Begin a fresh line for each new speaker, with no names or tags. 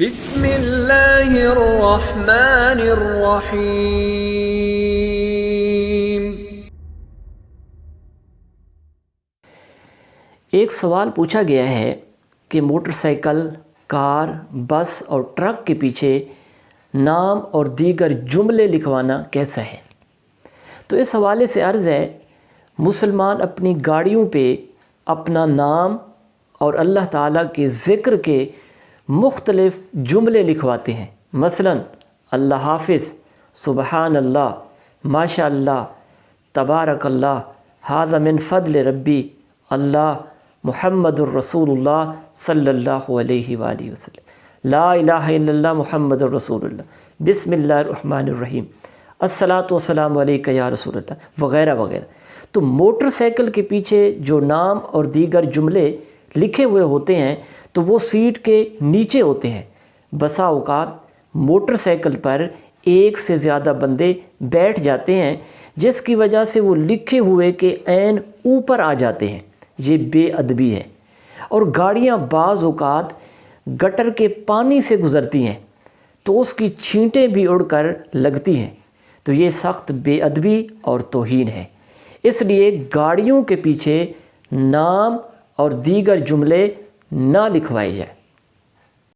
بسم اللہ الرحمن الرحیم۔
ایک سوال پوچھا گیا ہے کہ موٹر سائیکل، کار، بس اور ٹرک کے پیچھے نام اور دیگر جملے لکھوانا کیسا ہے؟ تو اس حوالے سے عرض ہے، مسلمان اپنی گاڑیوں پہ اپنا نام اور اللہ تعالیٰ کے ذکر کے مختلف جملے لکھواتے ہیں۔ مثلا اللہ حافظ، سبحان اللہ، ماشاء اللہ، تبارک اللہ، ھذا من فضل ربی، اللہ، محمد الرسول اللہ صلی اللہ علیہ وآلہ وسلم، لا الہ الا اللہ محمد الرسول اللہ، بسم اللہ الرحمن الرحیم، الصلاۃ والسلام علیک یا رسول اللہ، وغیرہ وغیرہ۔ تو موٹر سائیکل کے پیچھے جو نام اور دیگر جملے لکھے ہوئے ہوتے ہیں تو وہ سیٹ کے نیچے ہوتے ہیں۔ بسا اوقات موٹر سائیکل پر ایک سے زیادہ بندے بیٹھ جاتے ہیں، جس کی وجہ سے وہ لکھے ہوئے کے عین اوپر آ جاتے ہیں۔ یہ بے ادبی ہے۔ اور گاڑیاں بعض اوقات گٹر کے پانی سے گزرتی ہیں تو اس کی چھینٹیں بھی اڑ کر لگتی ہیں، تو یہ سخت بے ادبی اور توہین ہے۔ اس لیے گاڑیوں کے پیچھے نام اور دیگر جملے نہ لکھوائے جائیں۔